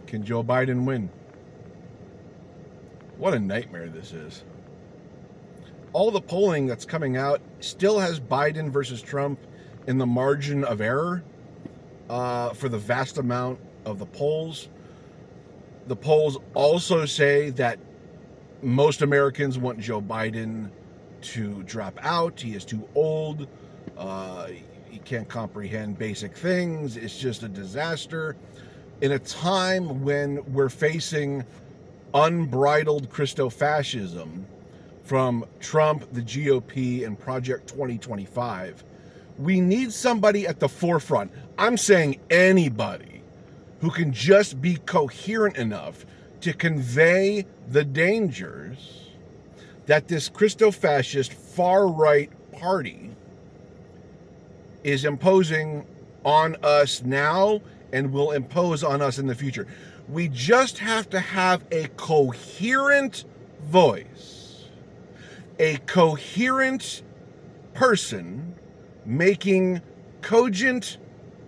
Can Joe Biden win? What a nightmare this is. All the polling that's coming out still has Biden versus Trump in the margin of error for the vast amount of the polls. The polls also say that most Americans want Joe Biden to drop out. He is too old. He can't comprehend basic things. It's just a disaster. In a time when we're facing unbridled Christofascism from Trump, the GOP, and Project 2025, we need somebody at the forefront. I'm saying anybody who can just be coherent enough to convey the dangers that this Christofascist far-right party is imposing on us now and will impose on us in the future. We just have to have a coherent voice, a coherent person making cogent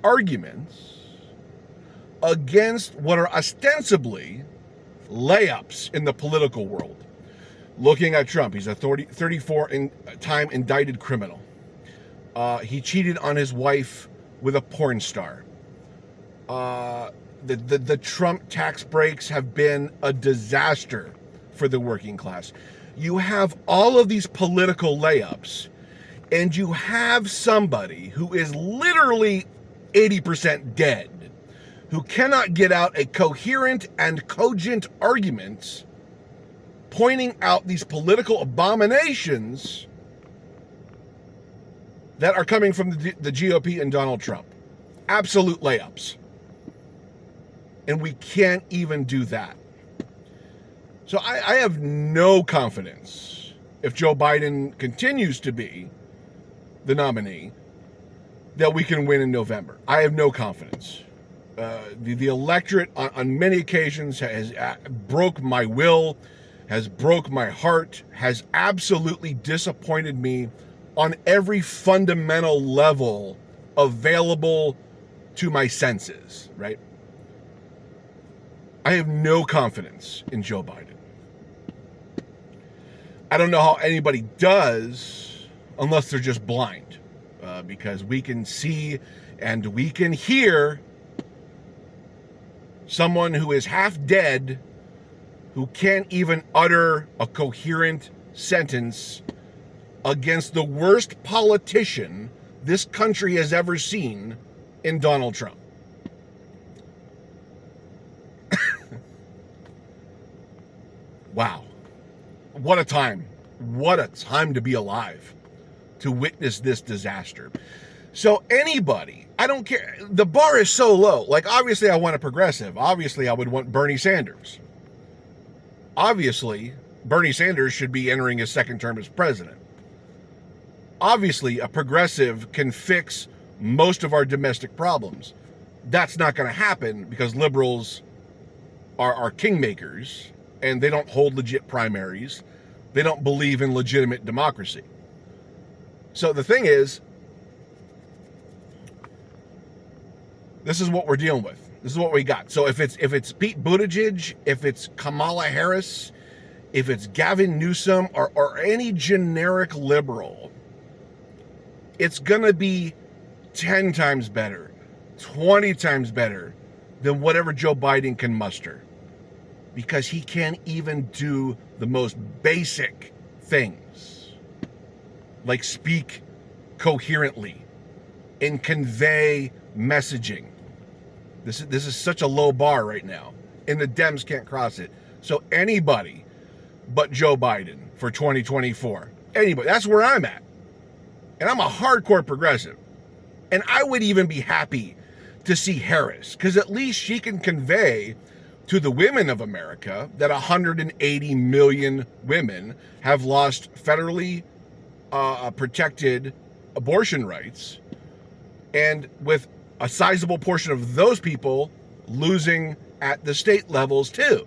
arguments against what are ostensibly layups in the political world. Looking at Trump, he's a 34-time indicted criminal. He cheated on his wife with a porn star. The Trump tax breaks have been a disaster for the working class. You have all of these political layups, and you have somebody who is literally 80% dead, who cannot get out a coherent and cogent argument pointing out these political abominations that are coming from the GOP and Donald Trump. Absolute layups. And we can't even do that. So I have no confidence, if Joe Biden continues to be the nominee, that we can win in November. I have no confidence. The electorate on many occasions has broke my will, has broke my heart, has absolutely disappointed me on every fundamental level available to my senses, right? I have no confidence in Joe Biden. I don't know how anybody does unless they're just blind, because we can see and we can hear someone who is half dead, who can't even utter a coherent sentence against the worst politician this country has ever seen in Donald Trump. Wow. What a time. What a time to be alive, to witness this disaster. So anybody, I don't care. The bar is so low. Like, obviously I want a progressive. Obviously I would want Bernie Sanders. Obviously, Bernie Sanders should be entering his second term as president. Obviously, a progressive can fix most of our domestic problems. That's not going to happen because liberals are kingmakers and they don't hold legit primaries. They don't believe in legitimate democracy. So the thing is, this is what we're dealing with. This is what we got. So if it's Pete Buttigieg, if it's Kamala Harris, if it's Gavin Newsom, or any generic liberal, it's going to be 10 times better, 20 times better than whatever Joe Biden can muster. Because he can't even do the most basic things, like speak coherently and convey messaging. This is such a low bar right now, and the Dems can't cross it. So anybody but Joe Biden for 2024, anybody, that's where I'm at. And I'm a hardcore progressive. And I would even be happy to see Harris, because at least she can convey to the women of America that 180 million women have lost federally protected abortion rights, and with a sizable portion of those people losing at the state levels too.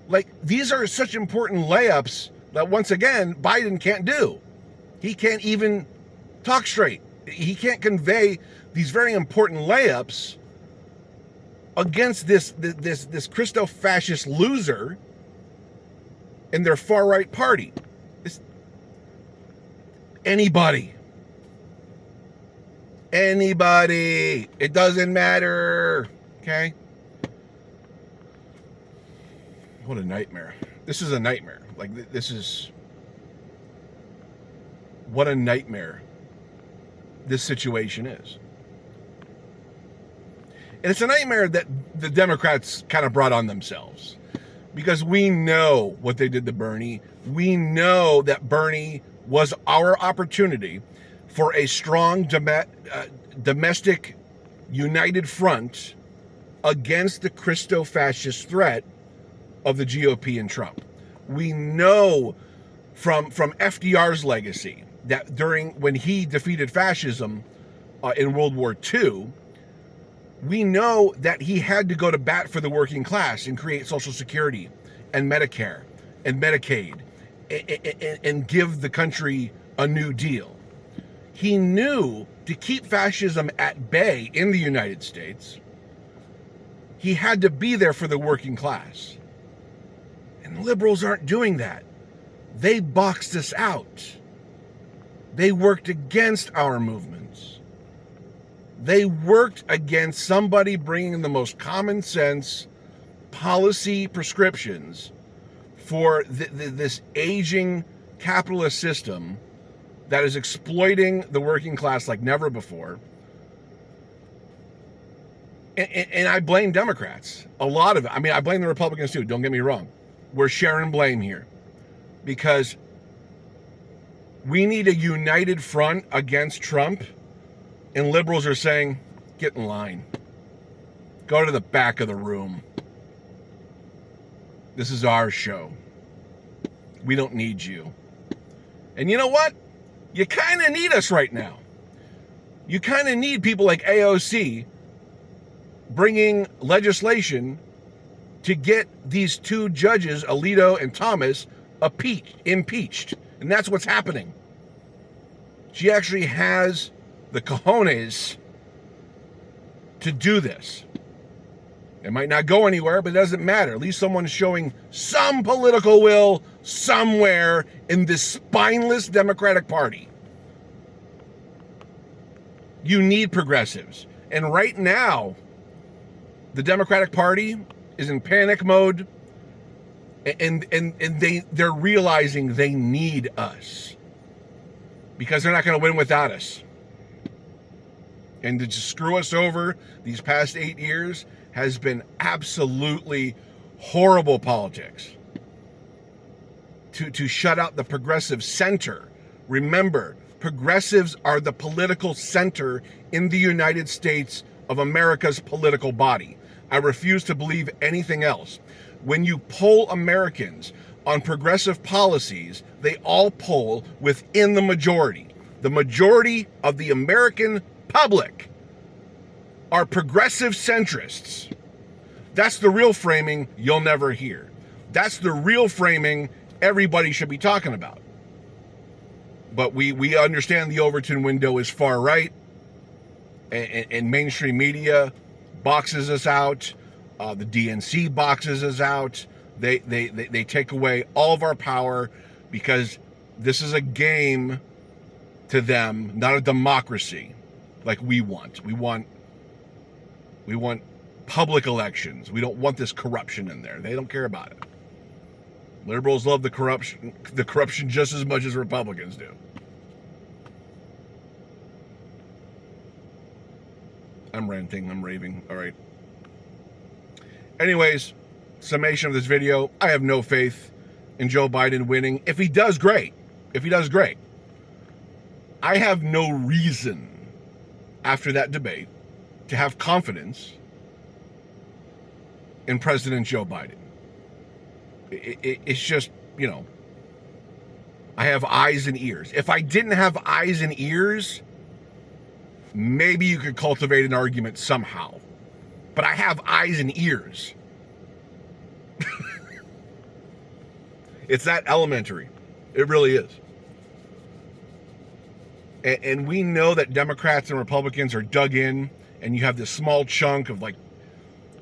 Like, these are such important layups that, once again, Biden can't do. He can't even talk straight. He can't convey these very important layups against this Christo-fascist loser in their far-right party. Anybody. It doesn't matter. Okay? What a nightmare. This is a nightmare. Like, this is... What a nightmare this situation is. And it's a nightmare that the Democrats kind of brought on themselves. Because we know what they did to Bernie. We know that Bernie was our opportunity for a strong domestic united front against the Christo-fascist threat of the GOP and Trump. We know from FDR's legacy that when he defeated fascism in World War II, we know that he had to go to bat for the working class and create Social Security and Medicare and Medicaid and give the country a new deal. He knew to keep fascism at bay in the United States, he had to be there for the working class. And liberals aren't doing that. They boxed us out. They worked against our movements. They worked against somebody bringing the most common sense policy prescriptions for this aging capitalist system that is exploiting the working class like never before. And I blame Democrats. A lot of it. I mean, I blame the Republicans too. Don't get me wrong. We're sharing blame here. Because we need a united front against Trump. And liberals are saying, get in line. Go to the back of the room. This is our show. We don't need you. And you know what? You kind of need us right now. You kind of need people like AOC bringing legislation to get these two judges, Alito and Thomas, impeached. And that's what's happening. She actually has the cojones to do this. It might not go anywhere, but it doesn't matter. At least someone's showing some political will somewhere in this spineless Democratic Party. You need progressives. And right now, the Democratic Party is in panic mode, and they're realizing they need us because they're not going to win without us. And to just screw us over these past 8 years has been absolutely horrible politics. To shut out the progressive center. Remember, progressives are the political center in the United States of America's political body. I refuse to believe anything else. When you poll Americans on progressive policies, they all poll within the majority. The majority of the American public are progressive centrists. That's the real framing you'll never hear. That's the real framing everybody should be talking about. But we understand the Overton window is far right, and mainstream media boxes us out. The DNC boxes us out. They take away all of our power because this is a game to them, not a democracy like we want. We want public elections. We don't want this corruption in there. They don't care about it. Liberals love the corruption just as much as Republicans do. I'm ranting, I'm raving. All right. Anyways, summation of this video, I have no faith in Joe Biden winning. If he does, great. I have no reason after that debate to have confidence in President Joe Biden. It's just, I have eyes and ears. If I didn't have eyes and ears, maybe you could cultivate an argument somehow. But I have eyes and ears. It's that elementary. It really is. And we know that Democrats and Republicans are dug in, and you have this small chunk of like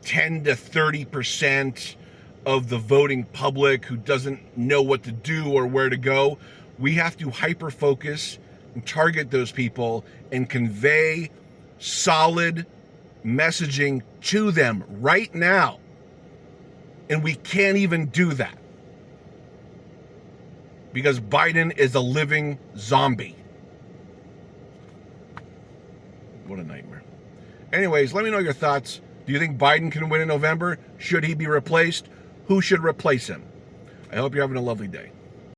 10 to 30% of the voting public who doesn't know what to do or where to go. We have to hyper-focus and target those people and convey solid messaging to them right now. And we can't even do that because Biden is a living zombie. What a nightmare. Anyways, let me know your thoughts. Do you think Biden can win in November? Should he be replaced? Who should replace him? I hope you're having a lovely day.